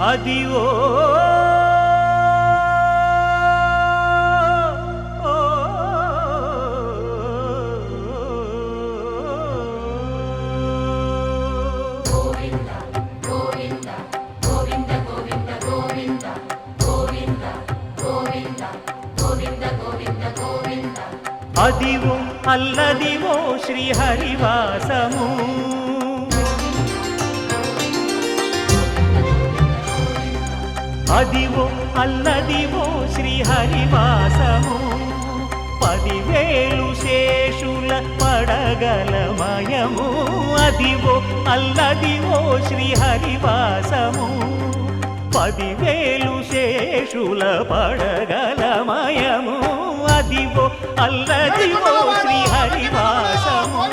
అదివో అదివో అల్లదివో శ్రీహరివాసము అదివో అల్లదివో శ్రీహరివాసము 10,000 శేషుల పడగలమయము అదివో అల్లదివో శ్రీహరివాసము 10,000 శేషుల పడగలమయము అదివో అల్లదివో శ్రీహరివాసము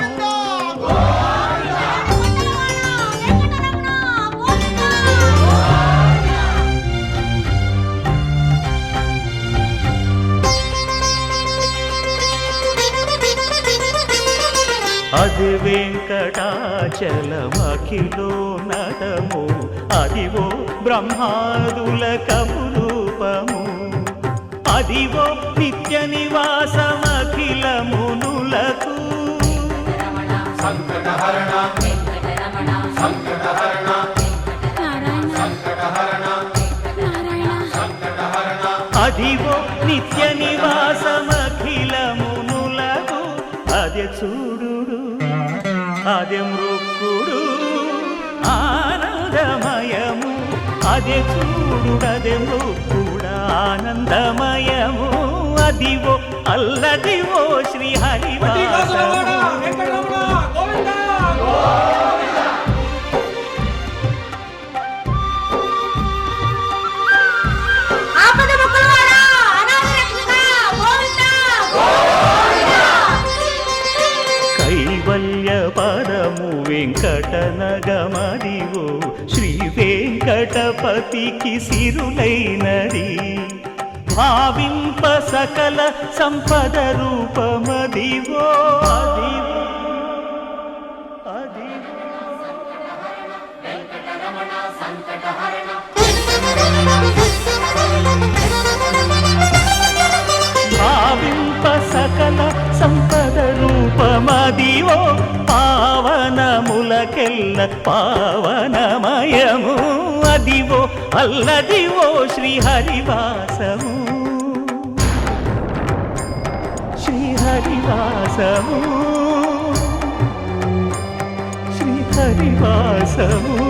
అది వెంకటాచలమఖిలోన్నతము అదివో బ్రహ్మాదుల కపురూపము అదివో నిత్య నివాసమఖిలమునులకు సంకటహరణ సంకటహరణ సంకటహరణ సంకటహరణ అదివో నిత్య నివాసమఖిలమునులకు అదే చూడు అదే మృక్కుడు ఆనందమయము అదే చూడుడదే మృక్కుడ ఆనందమయము అదివో అల్లదివో శ్రీహరివాసము కైవల్య పరము వెంకటనగమదివో శ్రీ వెంకటపతికి సిరులైనది భావింప సకల సంపద రూపమదివో అదివో భావింప సకల సంపద రూపమదివో పావనములకెల్ల పావనమయము అదివో అల్లదివో శ్రీహరివాసము శ్రీహరివాసము శ్రీహరివాసము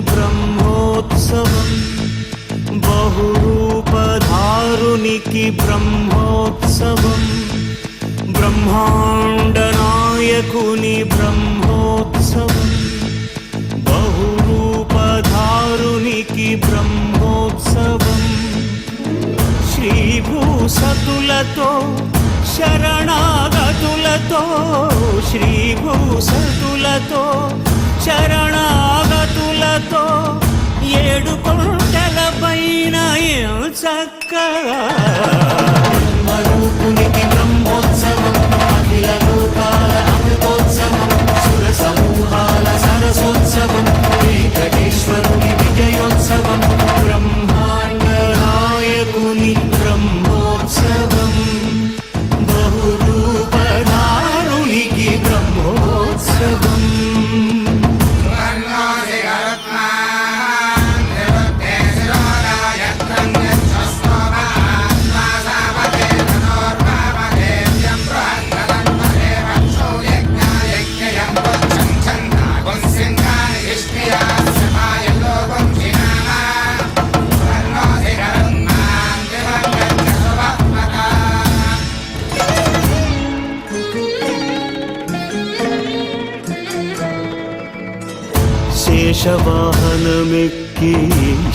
బ్రహ్మోత్సవం బహురూపధారునికి బ్రహ్మోత్సవం బ్రహ్మాండ నాయకుని బ్రహ్మోత్సవం బహురూపధారునికి బ్రహ్మోత్సవం శ్రీభూసతులతో శరణాగతులతో శ్రీభూసతులతో శరణాగతులతో 7 కొండల పైన చక్కగా బ్రహ్మరూపునికి బ్రహ్మోత్సవం అఖిల లోకాల అమృతోత్సవం సుర సమూహాల సరసోత్సవం వెంకటేశ్వరుని విజయోత్సవం బ్రహ్మాండ నాయకుని బ్రహ్మోత్సవం బహురూపధారునికి బ్రహ్మోత్సవం శేషవాహనమెక్కి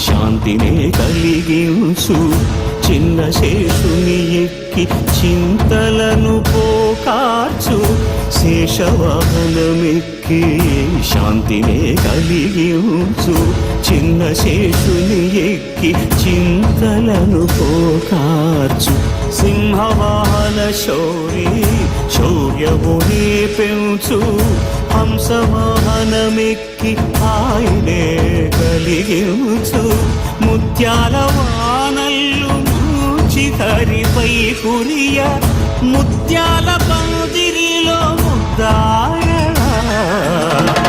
శాంతినే కలిగించు చిన్న శేషుని ఎక్కి చింతలను పోకార్చు శేషవాహనమెక్కి శాంతినే కలిగించు చిన్న శేషుని ఎక్కి చింతలను పోకార్చు సింహవాహన శౌర్యమునే పెంచు హంసవాహనమెక్కి ఆయనే కలిగించు ముత్యాల వానల్లు చితరిపై కురియ ముత్యాల పందిరిలో ముద్దాయ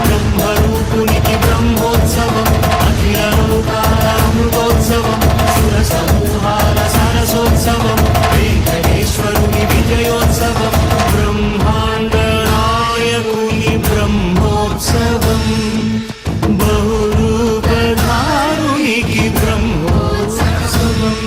బ్రహ్మరూపునికి బ్రహ్మోత్సవం అఖిల లోకాల అమృతోత్సవం సుర సమూహాల సరసోత్సవం వెంకటేశ్వరుని విజయోత్సవం బ్రహ్మాండ నాయకుని బ్రహ్మోత్సవం బహురూపధారునికి బ్రహ్మోత్సవం.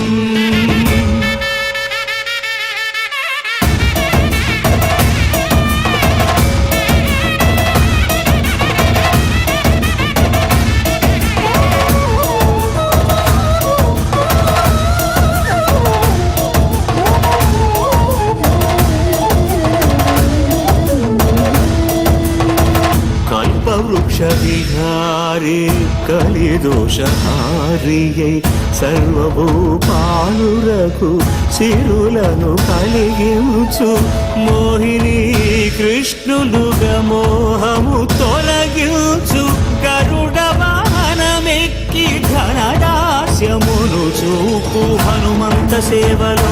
వృక్షవిహారి కలిదోషహారియై సర్వభూపాలురకు సిరులను కలిగించు మోహిని కృష్ణులుగా మోహము తొలగించు గరుడ వాహనమెక్కి ఘనదాస్యమును చూపు హనుమంత సేవలో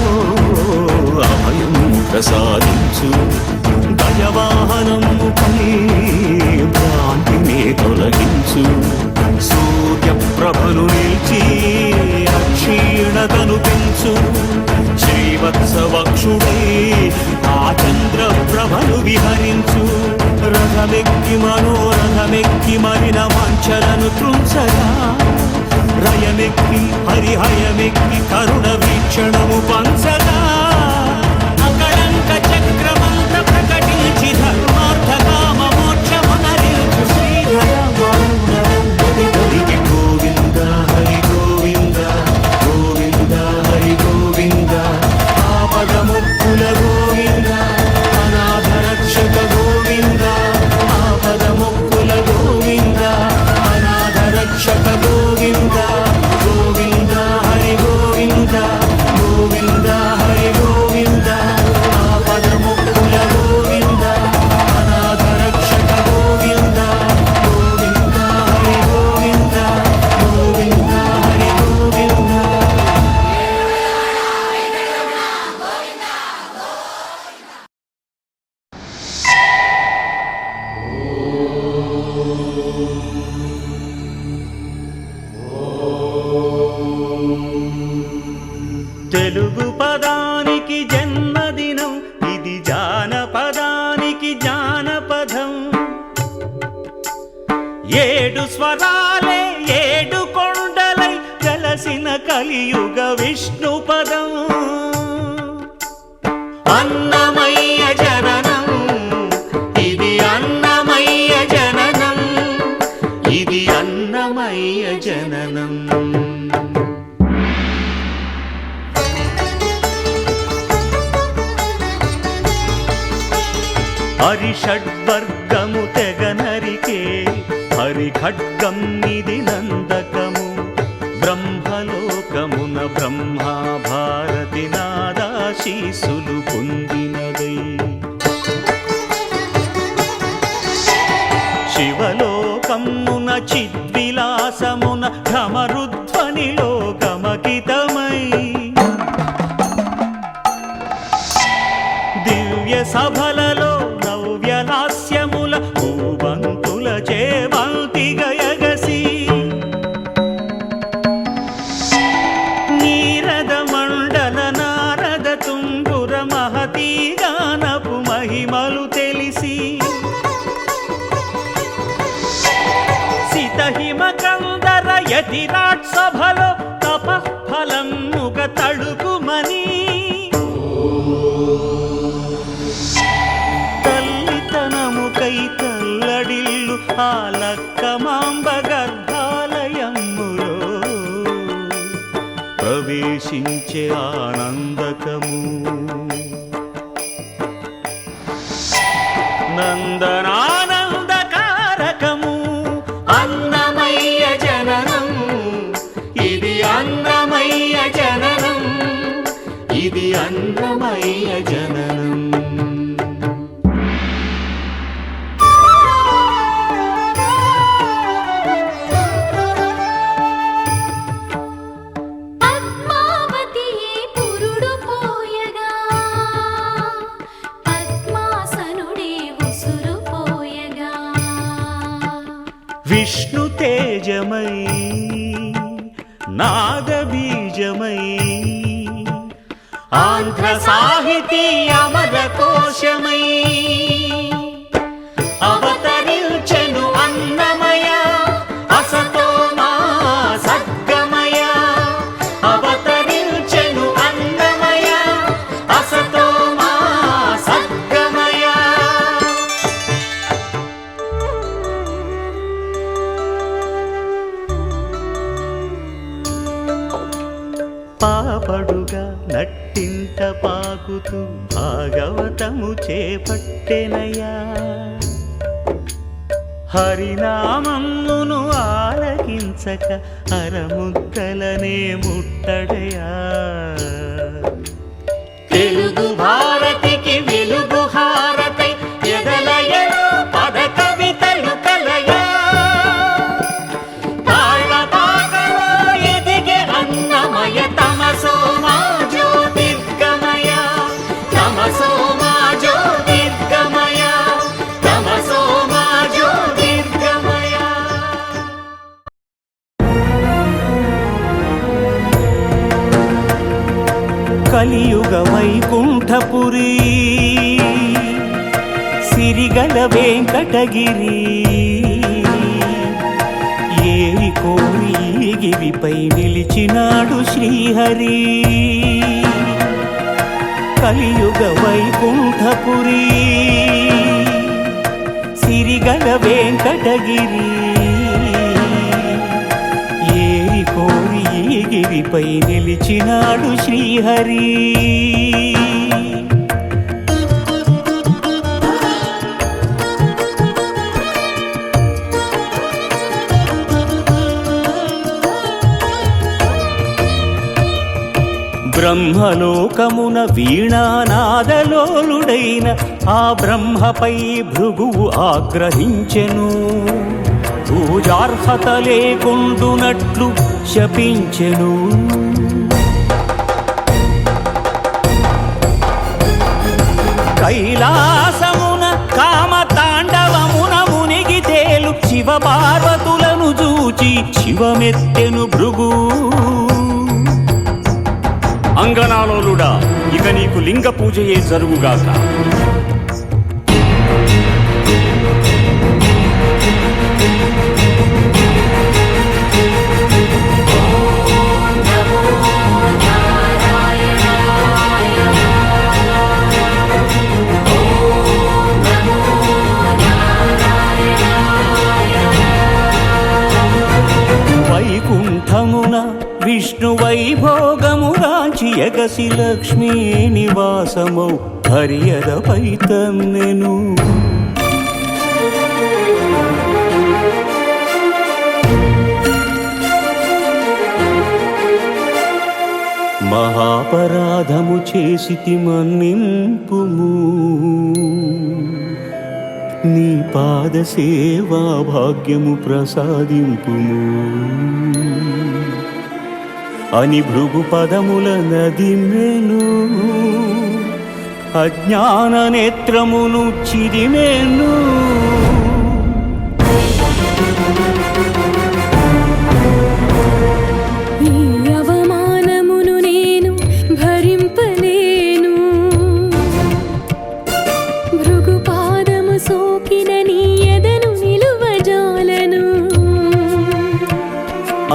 అభయం ప్రసాదించు గజవాహనముపై భ్రాంతిని తొలగించు సూర్యప్రభను నిలిచి అక్షీణతను పెంచు శ్రీవత్సవక్షుడై ఆ చంద్రప్రభను విహరించు రథమెక్కి మనోరథమెక్కి మరిన వాంఛలను త్రుంచగా రయమెక్కి హరిహయమెక్కి కరుణ వీక్షణము పంచగా అకళంక చక్రమంత ప్రకటించి ధర్మార్థ కామ మోక్షమునరించు శ్రీధర గోవింద హరి గోవింద గోవింద హరి గోవింద ఆపదముక్కుల గోవింద అనాథ రక్షక గోవింద ఆపదముక్కుల గోవింద అనాథ రక్షక గోవింద గోవింద హరి గోవింద గోవింద హరి గోవింద ఆపదముక్కుల గోవింద అనాథ రక్షక గోవింద గోవింద హరి గోవింద గోవింద హరి గోవింద. తెలుగు పదానికి జన్మదినం ఇది జానపదానికి జానపదం ఏడు స్వరాలే ఏడు కొండలై కలసిన కలియుగ విష్ణు పదం అన్నమయ్య జననం ఇది అన్నమయ్య జననం ఇది అన్నమయ్య జననం. హరిషడ్వర్గము తెగనరికే హరిఖడ్గం ఇది నందకము బ్రహ్మలోకమున బ్రహ్మా భారతి నాదాశీసులు పొందినదై శివలోకమున చిద్విలాసమున ఘమరుధ్వనిలో గమకితమై దివ్య సభలలో నవ్యలాస్యముల భూవంతుల చేవంతి గయగసి నీరద మండల నారద తుంగుర మహతీ గానపు మహిమలు తెలిసి సితహిమ కందర యతిరాట్ సభలో తపఃఫలముగ తడుకుమని తల్లితనముకై తల్లడిల్లు ఆ లక్కమాంబ గర్భ ప్రవేశించే ఆనందకము. నందనానందకారకము అన్నమయ్య జననం, ఇది అన్నమయ్య జననం, ఇది అన్నమయ్య జననం. విష్ణు తేజమై నాదబీజమై ఆంధ్ర సాహితీ అమర కోశమై అవతరించెను అన్నమయ అసతో మా సద్గమయ. అవతరించెను అన్నమయ అసతో మా సద్గమయ. పాపడుగా నట్టింట పాకుతూ భాగవతము చేపట్టెనయా. హరినామమును ఆలకించక అరముద్దలనే ముట్టడయా. తెలుగు భారతికి వెలుగు హారతై ఎదలయలో పద కవితలు కలయా. తాళపాకలో ఎదిగే అన్నమయ తమసో మా జ్యోతిర్గమయ, తమసో మా జ్యోతిర్గమయ, తమసో మా జ్యోతిర్గమయ. కలియుగ వైకుంఠపురి సిరిగల వెంకటగిరి. ఏరి కోరి గిరిపై నిలిచినాడు శ్రీహరి. కలియుగ వైకుంఠపురి సిరిగల వెంకటగిరి. ఏరి కోరి గిరిపై నిలిచినాడు శ్రీహరి. బ్రహ్మలోకమున వీణానాదలోలుడైన ఆ బ్రహ్మపై భృగువు ఆగ్రహించెను. పూజార్హత లేకుండునట్లు శపించెను. కైలాసమున కామతాండవమున మునిగి తేలు శివపార్వతులను చూచి శివమెత్తెను భృగు. అంగనాలోలుడా, ఇక నీకు లింగ పూజయే జరుగుగాక. వైకుంఠమున విష్ణు వైభోగమురాంచి ఎగసి లక్ష్మీ నివాసమౌ హరియదపై తన్నెను. మహాపరాధము చేసితి మన్నింపుము, నీ పాద సేవా భాగ్యము ప్రసాదింపుము అని భృగు పదముల నదిమెను. అజ్ఞాన నేత్రమును చిరిమెను. ఈ అవమానమును నేను భరింపలేను. భృగు పాదము సోకిన నీ ఎదను నిలువజాలను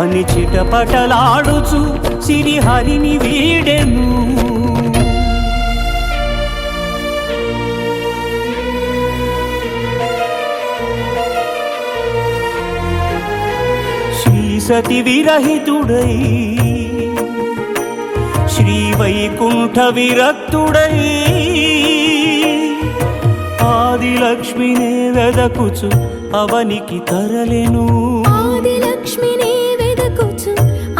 అని చిటపటలాడుచు సిరిహరిని వీడెను. శ్రీసతి విరహితుడై వైకుంఠ విరక్తుడై ఆదిలక్ష్మినే వెదకుచు అవనికి తరలెను. ఆదిలక్ష్మిని వెదకుచు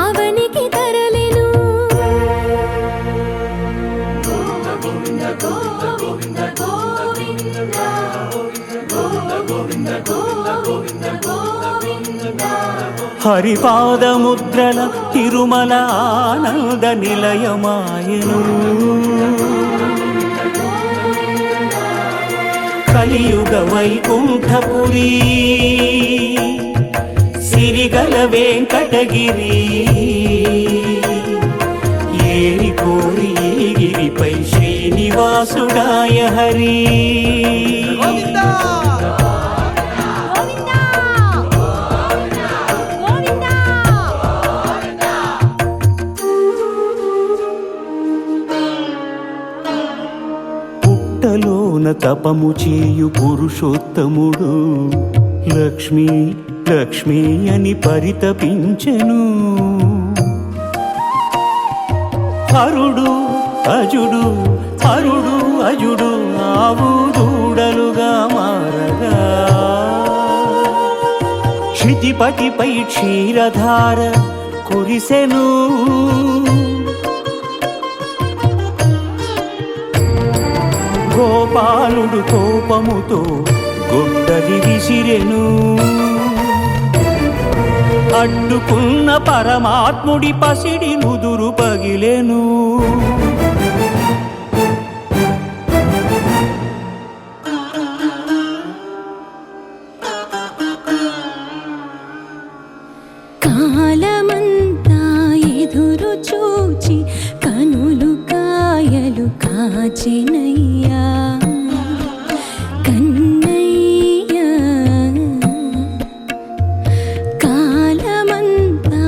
అవనికి తరలెను. హరిపాదముద్రల తిరుమల ఆనంద నిలయమాయను. కలియుగ వైకుంఠపురి సిరిగల వెంకటగిరి ఏరి కోరి ఈ గిరిపై శ్రీనివాసుడాయ హరి. పుట్టలోన తపము చేయు పురుషోత్తముడు లక్ష్మీ లక్ష్మీ అని పరితపించెను. హరుడు అజుడు హరుడు అజుడు ఆవు దూడలుగా మారగా క్షితిపతిపై క్షీరధార కురిసెను. గోపాలుడు కోపముతో గొడ్డలి విసిరెను. అడ్డుకున్న పరమాత్ముడి పసిడి నుదురు పగిలెను. కాలమంతా ఎదురు చూచి కనులు కాయలు కాచెనయ్యా కన్నయ్య. కాలమంతా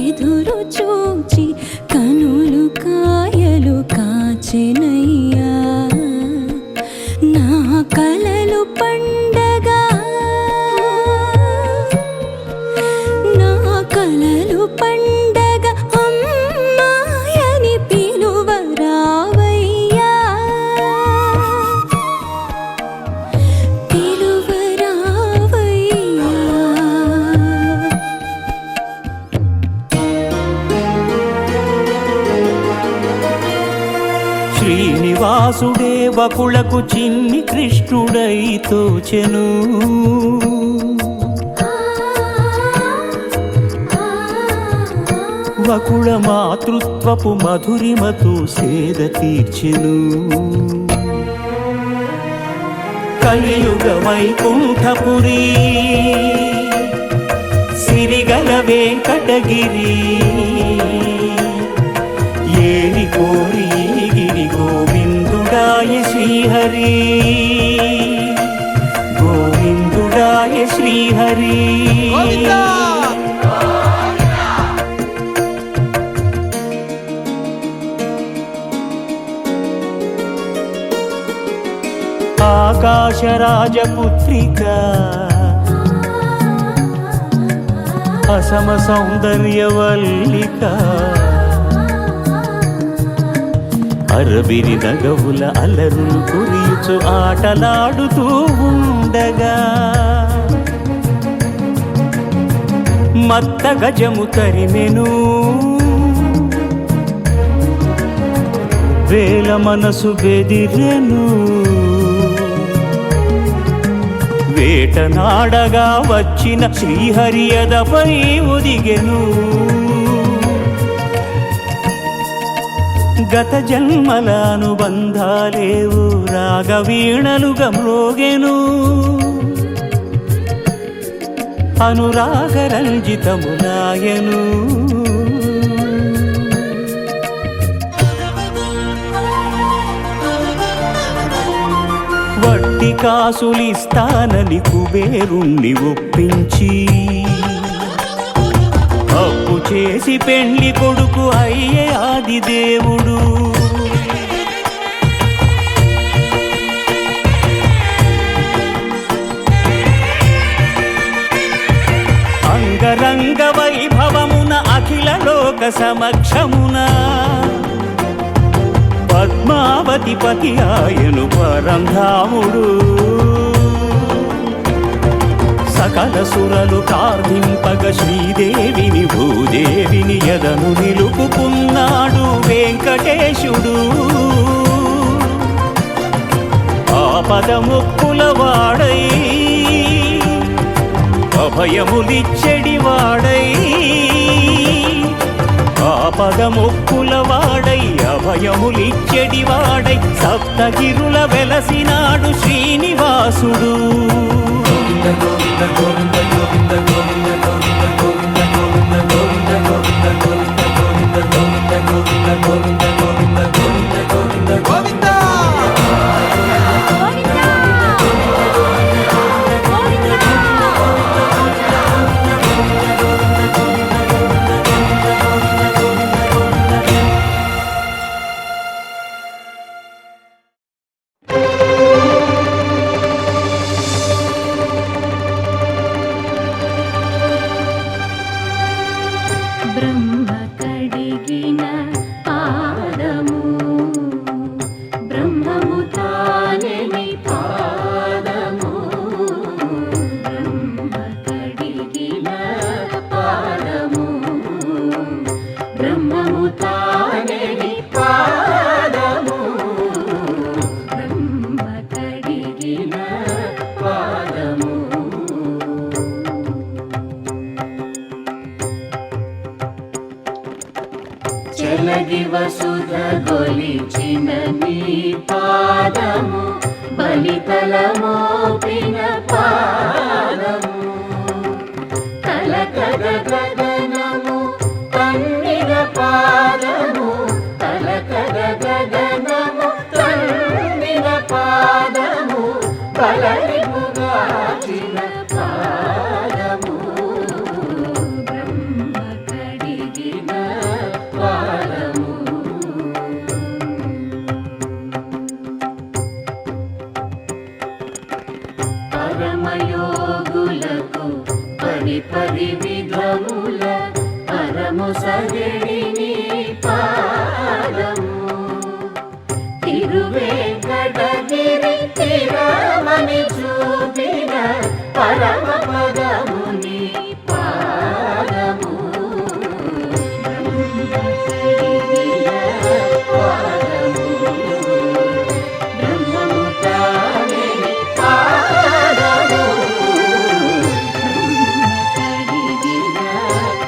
ఎదురు చూచి కనులు కాయలు కాచెనయ్యా నా కలలు పండగా నా కలలు పండగ అమ్మాయని పిలువరావయ్యా పిలువరావయ్యా. శ్రీనివాసుడే వకులకు చిన్ని కృష్ణుడై తోచెను. వకుళ మాతృత్వపు మధురిమతో సేద తీర్చెను. కలియుగ వైకుంఠపురి సిరిగల వెంకటగిరి ఏరి కోరి గిరి గోవిందుడాయ శ్రీహరి గోవిందుడాయ శ్రీహరి. ఆకాశరాజపుత్రిక అసమ సౌందర్యవల్లిక అరబిరి నగవుల అలరులు కురియుచు ఆటలాడుతూ ఉండగా మత్త గజము తరిమెను. వేల మనసు బెదిరెను. వేటనాడగా వచ్చిన శ్రీహరియదపై ఒదిగెను. గత జన్మల అనుబంధాలేవు రాగవీణలుగా మ్రోగెను. అనురాగరంజితములాయను. వడ్డీ కాసులిస్తానని కుబేరుణ్ణి ఒప్పించి అప్పు చేసి పెండ్లి కొడుకు అయ్యే ఆదిదేవుడు. అంగరంగ వైభవమున అఖిల లోక సమక్షమున పద్మావతి పతి ఆయను పరంధాముడు. సకల సురలు ప్రార్థింపగ శ్రీదేవిని భూదేవిని ఎదను నిలుపుకున్నాడు వెంకటేశుడు. ఆపదముక్కుల వాడై అభయములిచ్చెడివాడై, ఆపదముక్కుల వాడై అభయములిచ్చెడివాడై సప్తగిరుల వెలసినాడు శ్రీనివాసుడు. బ్రహ్మ కడిగిన పాదము, బ్రహ్మము తానెని పాదము. బ్రహ్మ కడిగిన పాదము, బ్రహ్మము తానెని పాదము. బ్రహ్మ కడిగిన పాదము. చలగి వసుధ గొలిచిన నీ పాదము, బలితలమోపిన పాదము. తలకగ గగనము తన్నిన పాదము, తలకగ గగనము తన్నిన పాదము. బలరిపుగాచిన పాదము, బ్రహ్మ కడిగిన పాదము. పరమయోగులకు పరి విధముల పరము సగడి నీ పాదము. తిరువేంకటగిరి తిరమని చూపిన పరమ పదము నీ పాదము. బ్రహ్మ కడిగిన పాదము, బ్రహ్మము తానెని పాదము. బ్రహ్మ కడిగిన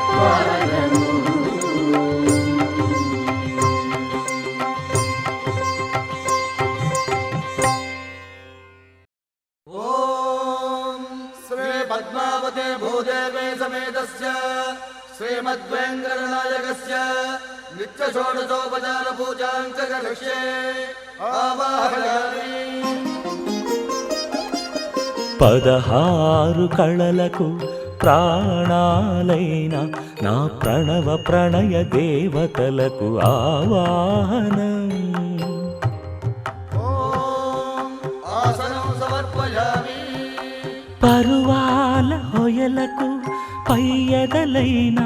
పాదము. ఓం శ్రీ పద్మావతే భూదేవే సమేతస్య శ్రీమద్వేంకటనాయకస్య నిత్య షోడశోపచార పూజాం కరిష్యే. ఆవాహయామి. 16 కళలకు ప్రాణాలైన నా ప్రణవ ప్రణయ దేవతలకు ఆవాహనం. ఓం ఆసనం సమర్పయామి. పరువాల హొయలకు పయ్యదలైన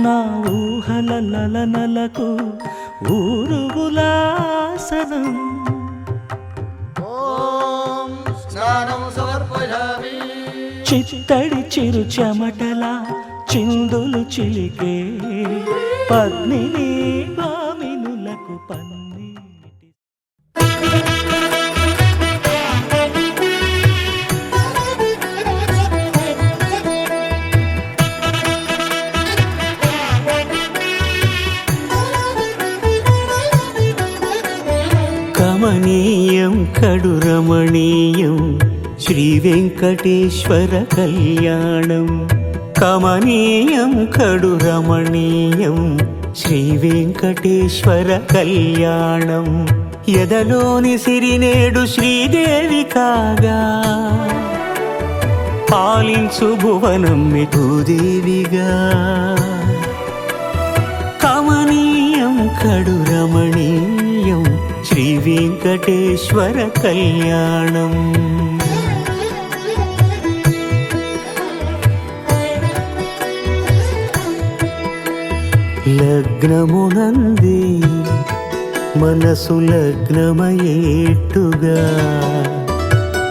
నా ఊహల లలనలకు ఊరుగులాసనం. ఓం స్నానం సమర్పయామి. చిత్తడి చిరు చెమటల చిందులు చిలికే పద్మిని భామినులకు పన్నీటి. కమనీయం కడురమణీయం శ్రీ వెంకటేశ్వర కళ్యాణం. కమనీయం కడురమణీయం శ్రీ వెంకటేశ్వర కళ్యాణం. ఎదలోని సిరినేడు శ్రీదేవి కాగా పాలించు భువనం భూదేవిగా. కమనీయం కడురమణీయం శ్రీ వెంకటేశ్వర కళ్యాణం. లగ్నమునంది మనసు లగ్నమయేట్టుగా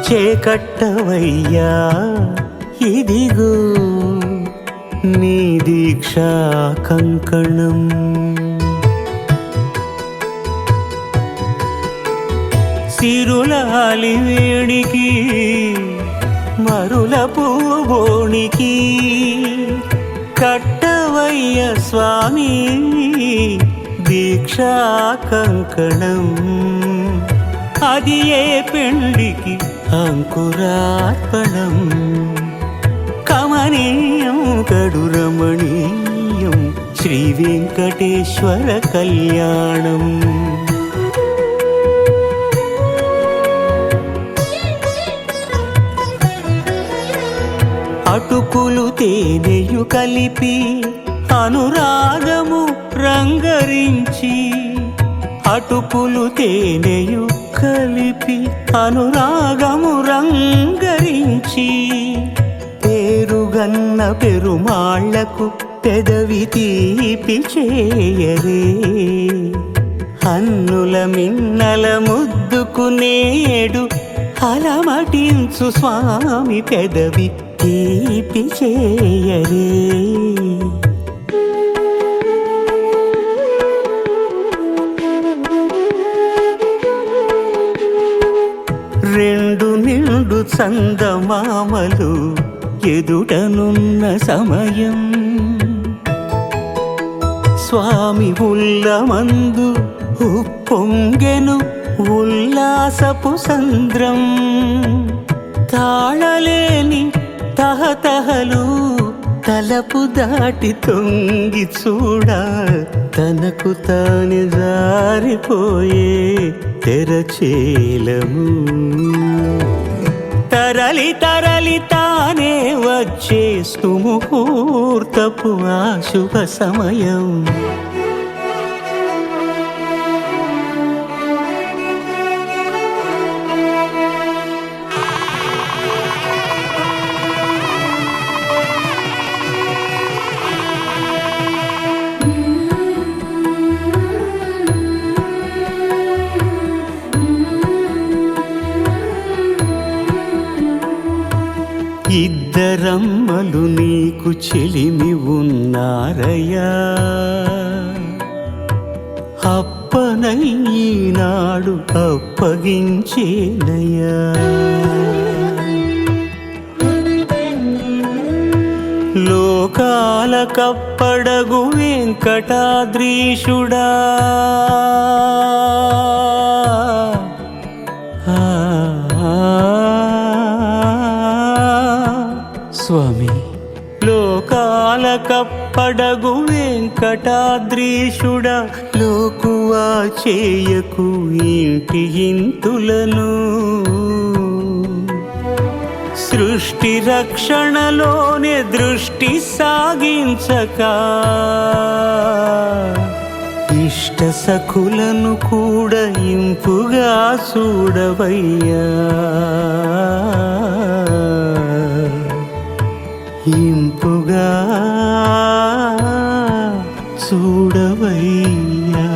చేకట్టవయ్యా ఇదిగో నీ దీక్షా కంకణం. సిరులాలి వేడికి మరుల పూబోనికి కట్టవయ్య స్వామి దీక్షా కంకణం. అది ఏ పెండికి అంకురార్పణం. కమనీయం కడు రమణీయం శ్రీ వెంకటేశ్వర కళ్యాణం. అటుకులు తేనెయు కలిపి అనురాగము రంగరించి, అటుకులు తేనెయు కలిపి అనురాగము రంగరించి, పేరుగన్న పెరుమాళ్లకు పెదవి తీపి చేయరే. అన్నుల మిన్నల ముద్దుకు నేడు అలమటించు స్వామి పెదవి తీపి చేయరే. రెండు నిండు చందమామలు ఎదుటనున్న సమయం, స్వామి ఉల్లమందు ఉప్పొంగెను ఉల్లాసపు సంద్రం. తాళలేని తహతహలు తలపు దాటి తొంగి చూడ, తనకు తాని జారిపోయే తెరచేలము. తరలి తరలి తానే వచ్చే సుముహూర్తపు ఆ శుభ సమయం. ఇద్దరమ్మలు నీకు చెలిమి ఉన్నారయ్యా, అప్పనయ్యనాడు అప్పగించేనయ్యా. లోకాల కప్పడగు వెంకటాద్రీషుడా, స్వామి లోకాల కప్పడగు వెంకటాద్రీషుడా, లోకువా చేయకు ఇంటి ఇంతులను. సృష్టి రక్షణలోనే దృష్టి సాగించక, ఇష్ట సఖులను కూడా ఇంపుగా చూడవయ్యా, ఇంపుగా చూడవయ్యా.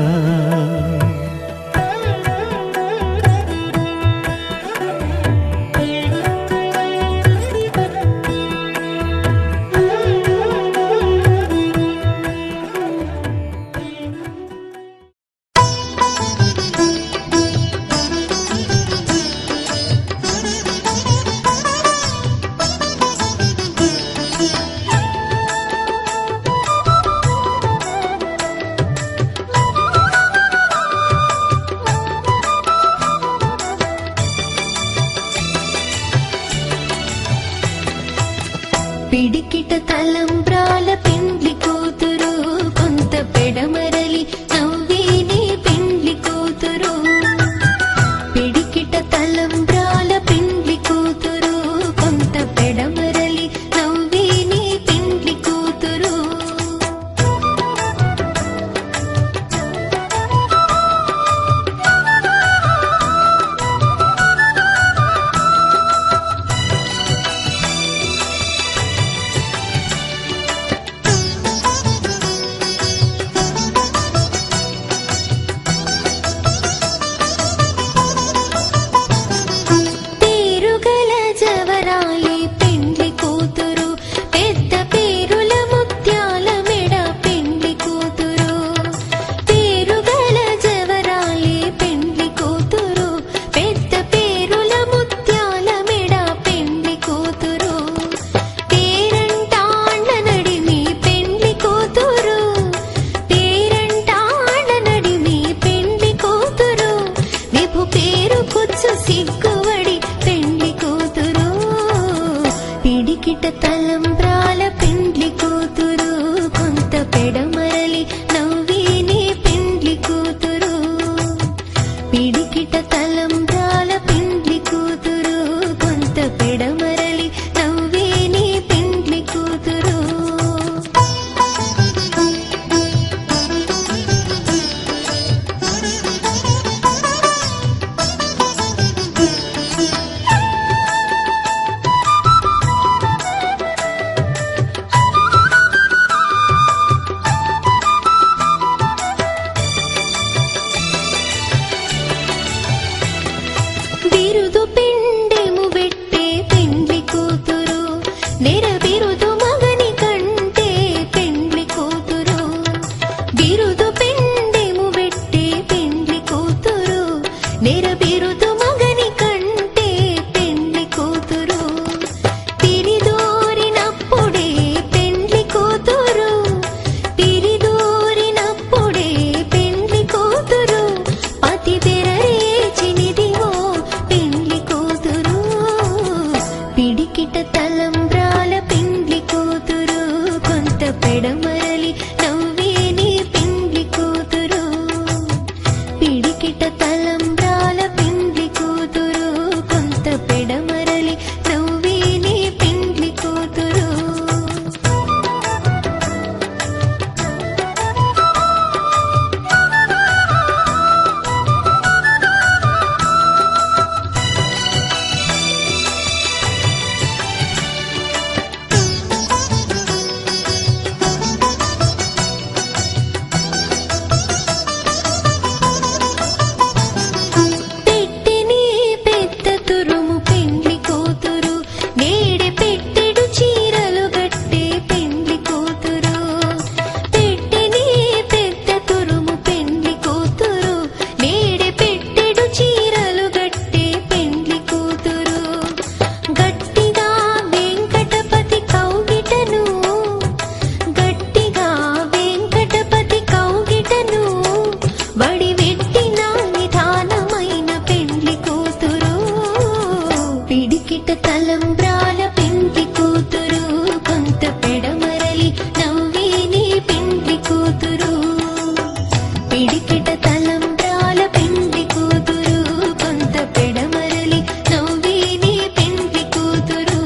తలంబ్రాల పెండ్లి కూతురు కొంత పెడమరలి నవ్వేని పెండ్లి కూతురు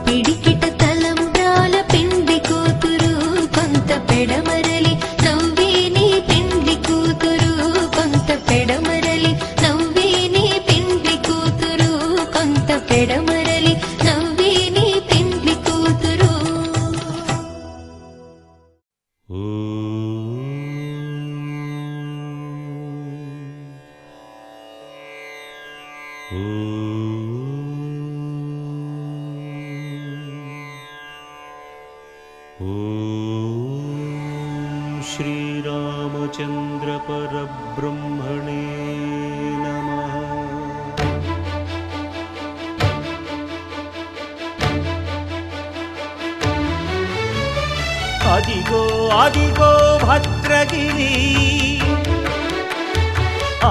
పిడికిట తలంబ్రాల పెండ్లి కూతురు కొంత పెడమరలి నవ్వేని పెండ్లి కూతురు కొంత పెడమరలి నవ్వేని పెండ్లి కూతురు కొంత పెడమరలి నవ్వేని పెండ్లి కూతురు శ్రీరామచంద్ర పరబ్రహ్మణే నమః. అదిగో అదిగో భద్రగిరి,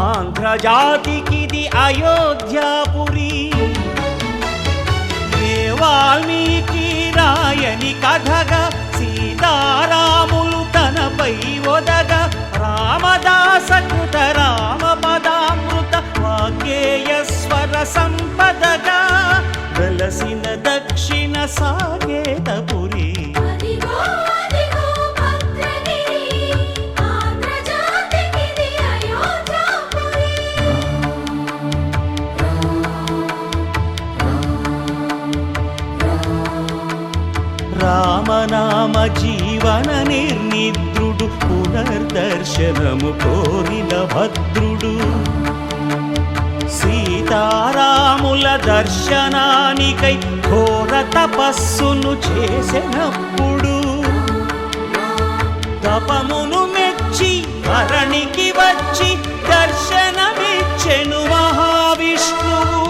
ఆంధ్రజాతికిది అయోధ్యాపురి. ఏ వాల్మీకి రాయని కథగా సీతారాములు తనపై ఒదగా రామదాస కృత రామ పదామృత వాగ్గేయస్వర సంపదగా వెలసిన దక్షిణ సాగేతపురి. అదిగో అదిగో భద్రగిరి, ఆంధ్రజాతికిది అయోధ్యాపురి. రామనామ జీవన నిర్నిద్రుడు పునర్దర్శనము కోరిన భద్రుడు. సీతారాముల దర్శనానికై ఘోర తపస్సును చేసినప్పుడు తపమును మెచ్చి ధరణికి వచ్చి దర్శనమిచ్చెను మహావిష్ణువు.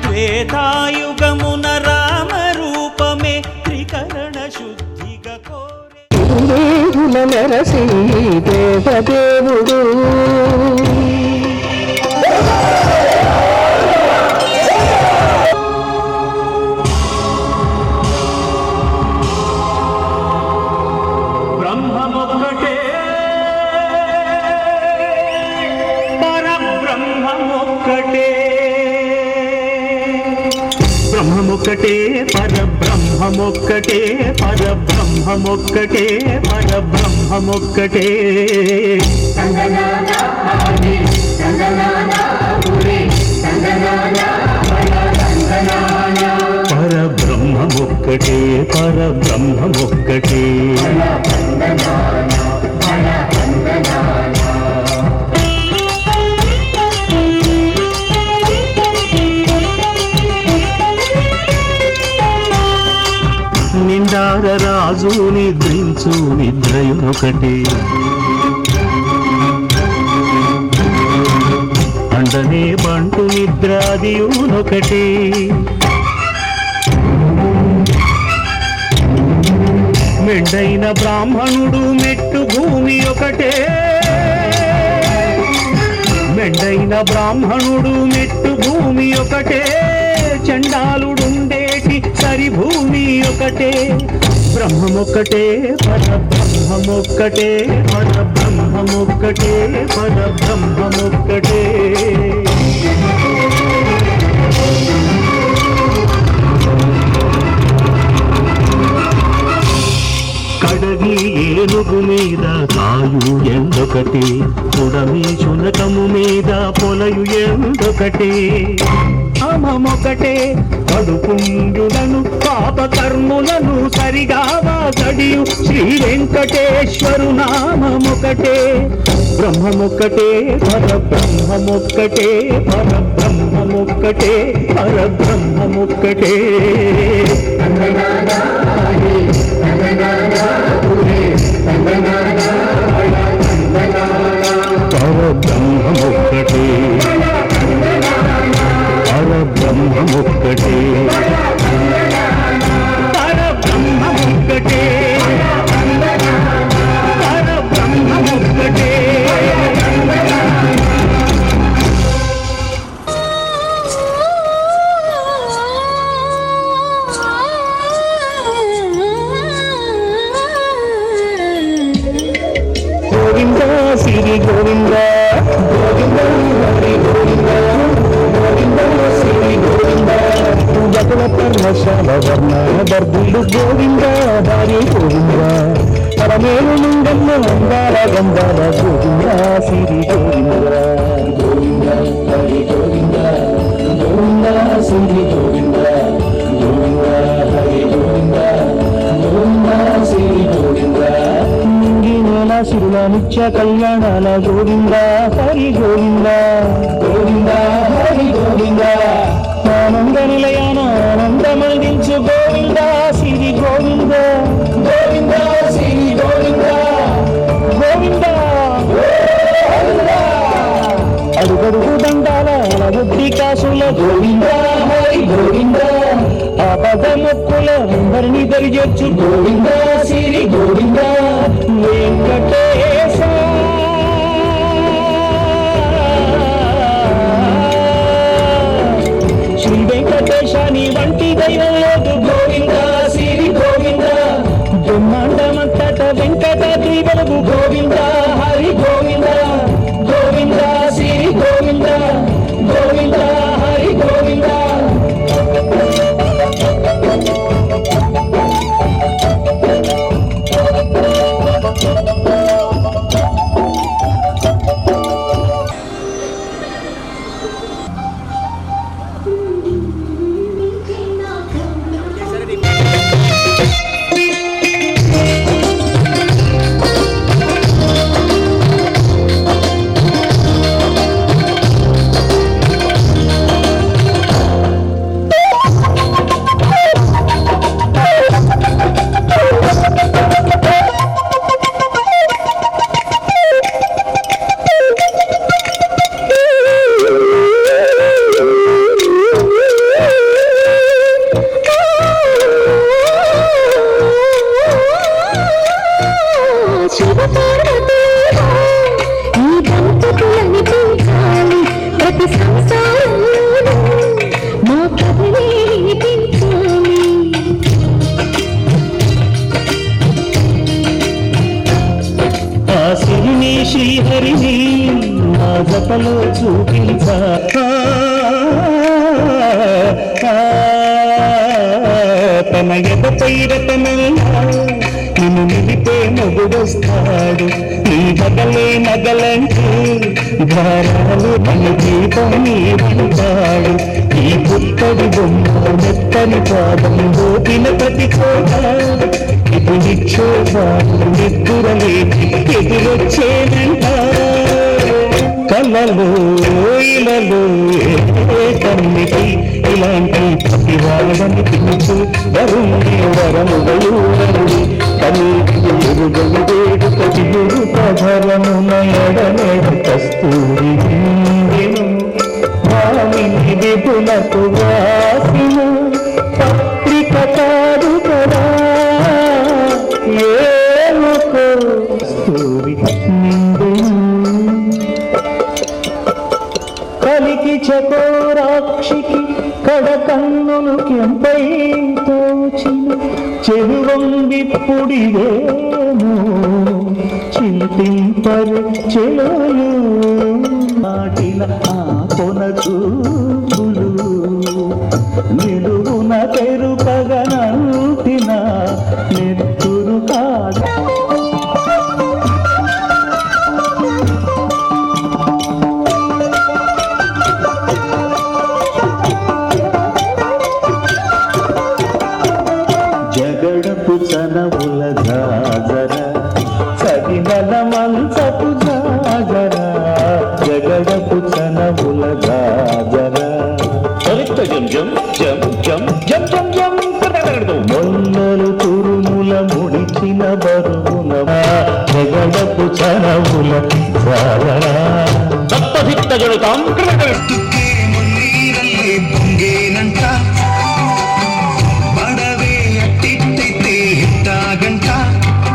త్రేతాయుగమున రామ రూపమే త్రికరణ శుద్ధిగా కోరే దేవుల మెరసి దేవదేవుడు బ్రహ్మమొక్కటే పరబ్రహ్మమొక్కటే. బ్రహ్మమొక్కటే పరబ్రహ్మమొక్కటే, పరబ్రహ్మమొక్కటే పరబ్రహ్మమొక్కటే. పరబ్రహ్మమొక్కటే పరబ్రహ్మమొక్కటే. నిండార రాజు నిద్రించు నిద్రయునొకటే, అండనే బంటు నిద్రాదియునొకటే. మెండైన బ్రాహ్మణుడు మెట్టు భూమి ఒకటే, మెండైన బ్రాహ్మణుడు మెట్టు భూమి ఒకటే. చండాలుడుండేటి సరి భూమి ఒకటే. బ్రహ్మమొక్కటే పరబ్రహ్మమొక్కటే, పరబ్రహ్మమొక్కటే పరబ్రహ్మమొక్కటే. కడగి ఏనుగు మీద కాయు ఎందొకటి, పుడమి శునకము మీద పొలయు ఎందొకటి. అమమొకటే కడుపుండులను పాపకర్ములను సరిగావా గడియు శ్రీ వెంకటేశ్వరు నామమొకటే. బ్రహ్మమొక్కటే పరబ్రహ్మమొక్కటే, పరబ్రహ్మమొక్కటే పరబ్రహ్మమొక్కటే. పరబ్రహ్మమొక్కటే పరబ్రహ్మమొక్కటే పరబ్రహ్మమొక్కటే పరబ్రహ్మమొక్కటే. ಬರ್ದಿಲ್ಲು ಗೋವಿಂದ ದಾರಿ ಗೋವಿಂದ ಪರಮೇರು ನಿಂಗಮ್ಮ ಅಂದಾರ ಗಂಧಾರ ಗೋವಿಂದ ಸಿರಿ ಗೋವಿಂದ ಗೋವಿಂದ ಹರಿ ಗೋವಿಂದ ಗೋವಿಂದ ಸಿರಿ ಗೋವಿಂದ ಗೋವಿಂದ ಹರಿ ಗೋವಿಂದ ಗೋವಿಂದ ಸಿರಿ ಗೋವಿಂದ నింగినేల సిరుల నిత్య కళ్యాణాల గోవింద హరి గోవింద గోవింద హరి గోవింద ఆనంద నిలయాన ఆనందమలించు గోవింద సిరి గోవింద గోవింద సిరి గోవింద గోవింద అడుగడుగు దండాల అలబుద్ధి కాసుల గోవింద హరి గోవింద ఆపద మొక్కుల అందరినీ దరిచేర్చు గోవింద సిరి గోవింద వెంకటేశ శ్రీ వెంకటేశ నీ వంటి దైవం లేదు గోవింద సిరి గోవింద బ్రహ్మాండమంతట వెంకటాద్రి వెలుగు గోవింద హరి గోవింద గోవింద సిరి గోవింద గోవింద హరి గోవింద శ్రీహరిని నా జపలో చూపించా తన ఎదపై రతనల్లా నిన్ను నిలిపే మొగుడొస్తాడు నీ బగలే నగలంటూ ధారాలు మన దీపం నీవంటాడు ఈ పుత్తడి బొమ్మ మెత్తని పాదం గోపిన ప్రతి కోట ఇది నిక్షోభాలు నిద్దురలేకి ఎదురొచ్చేనంట కళ్ళలో ఇలలో ఏ కన్నికి ఇలాంటి ప్రతివాడని పిలుచు వరుణి వరముగలు వరుడి కనీకి ఎరుగలు వేడుక దిగుడు ప్రధరము నయడనేడు కస్తూరి భామిని విపులకు వాసిన పత్రిక కాదు కదా ఏమకో కస్తూరి కలికి చకోరాక్షికి కడకన్నులు కెంపై తోచిన చెరువంబిప్పుడివేమో చింతింపరు చెలులు నాటిన ఆ కొన చూపులు నిలువున తెరుపగనంటిన నెత్తురు కాదు జగడపు చనవుల జాజర చదివల మంచపు జాజర జగడపు చనవుల జాజర జం జం జం జం జం జం జం మొన్నలు తురుముల ముడిచిన బరువున జగడపు చనవుల జాజర సప్తహిత్తగడుతాం పొంగేనంట పడవే అట్టిట్టితే హిట్టాగంట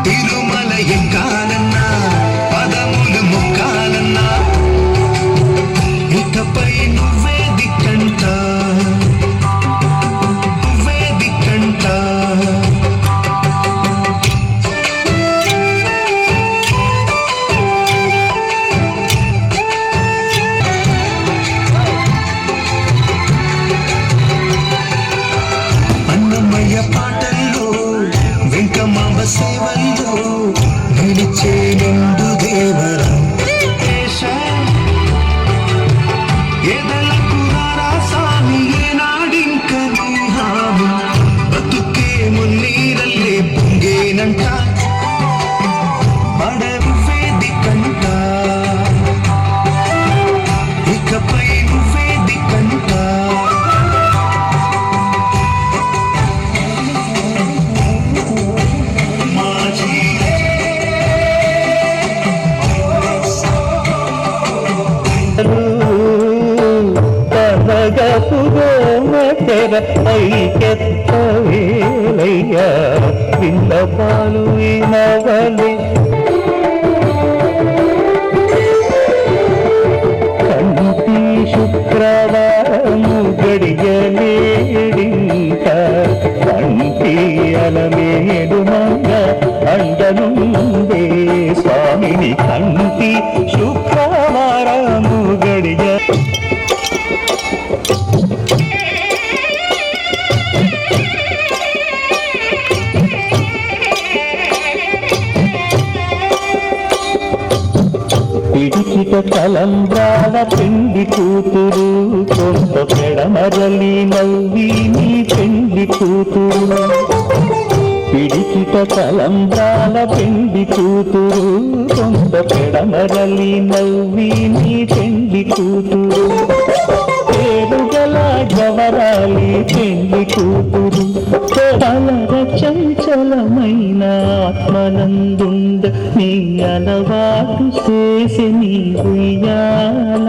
తిరుమల ఎక్కాలన్నా పదములు మొక్కాలన్నా ఇకపై నువ్వే దిక్కంట నువ్వే దిక్కంట తెర పైకెత్త వేలయ్యా విన్నపాలు వినవలే కంటి శుక్రవారము గడియలేడింక కంటి అలమేడు మంగ అండనుందే స్వామిని కంటి శుక్రవారము గడియ పిడికిట తలంబ్రాల పెండి కూతురు కొంత పెడమరలి నవ్వి నీ పెండి కూతురు పిడికిట తలంబ్రాల పెండి కూతురు కొంత పెడమరలి నవ్వి నీ పెండి కూతురు పేరుగల జవరాలి పెండి కూతురు అలర చంచలమైన ఆత్మనందుండ నీ అలవాటు చేసి నీ ఉయ్యాల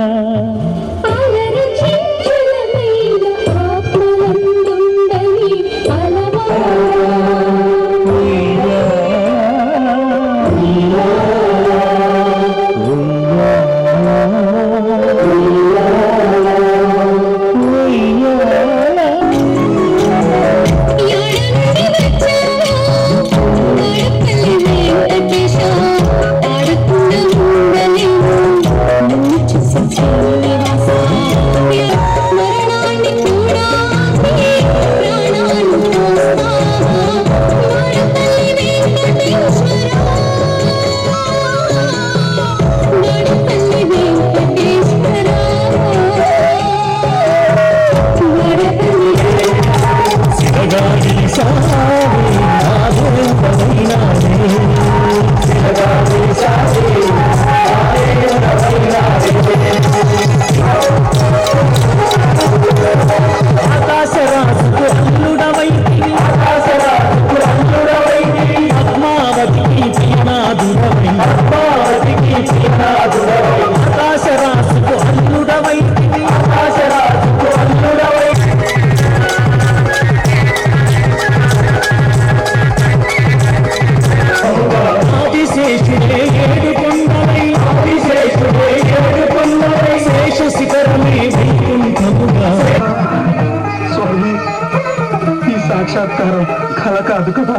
సాక్షాత్కారం కళ కాదు కదా,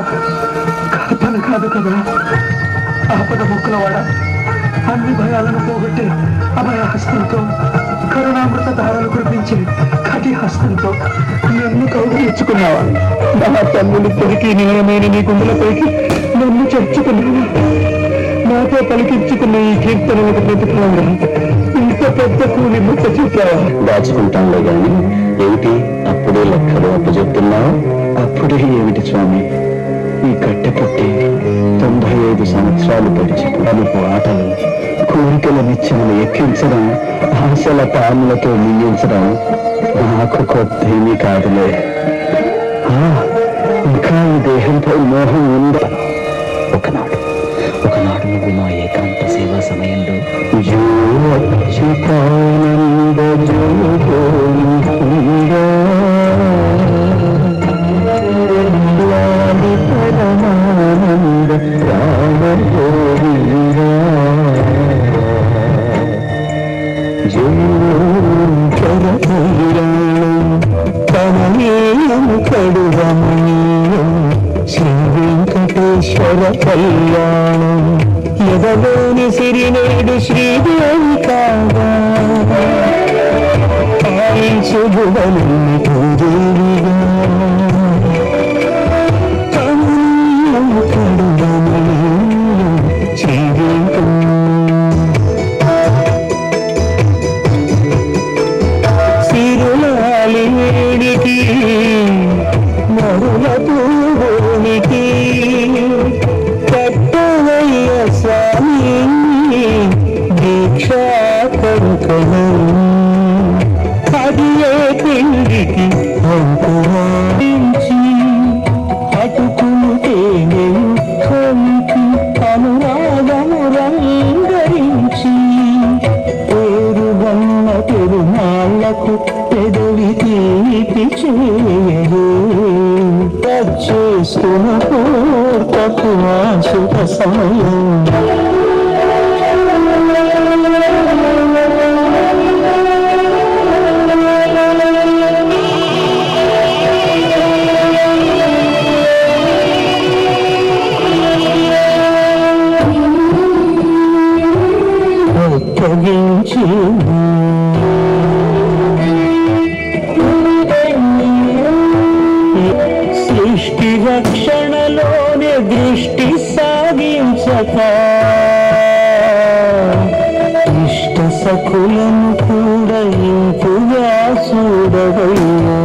కల్పన కాదు కదా. ఆపద ముక్కులవాడ అన్ని భయాలను పోగొట్టి అభయ హస్తంతో కరుణామృత ధారలు కురిపించి కటి హస్తంతో నన్ను కౌగిలించుకున్నావా? నా తల్లులిద్దరికీ నిలయమైన నీ గుండెలపైకి నన్ను చేర్చుకున్నావా? నాతో పలికించుకున్న ఈ కీర్తన ఒక ప్రతిఫలంగా ఇంత పెద్ద కూలి ముక్క చూపావా? దాచుకుంటానులే గాని ఏమిటి అప్పుడే లెక్కలు అప్పచెప్తున్నావు? అప్పుడే ఏమిటి స్వామి, ఈ కట్టె పుట్టి 95 సంవత్సరాలు గడిచి పలుపు ఆటలు కోరికల నిత్యములు ఎక్కించడం, ఆశల పాములతో మింగించడం నాకు కొత్త ఏమీ కాదులే. ఇంకా ఈ దేహంపై మోహం ఉందా? ఒకనాడు నువ్వు మా ఏకాంత సేవా సమయంలో పరమానంద రామ గోవింద కమనీయము కడురమణీయం శ్రీ వెంకటేశ్వర కళ్యాణం ఎదలోని సిరినేడు శ్రీదేవి కాగా శుభుడలిని దేవిగా కమనీయము కడురమణీయం శ్రీ సిరులాలికి మరుల పూనికి కట్టవయ్య స్వామి దీక్షా కరుకను అది ఏ పిండికి అంకురించి అటుకుంటే కంకి అనురాగము రంగరించి పేరు పెరుమాళ్ళకు పెదవి తీపి చేయరు చేసుకున్న పూర్తపు శుభ సమయం ఒక్కగించి సృష్టి రక్షణలోనే దృష్టి సాగించక ఇష్ట సఖులను కూడా ఇంపుగా చూడవయ్యా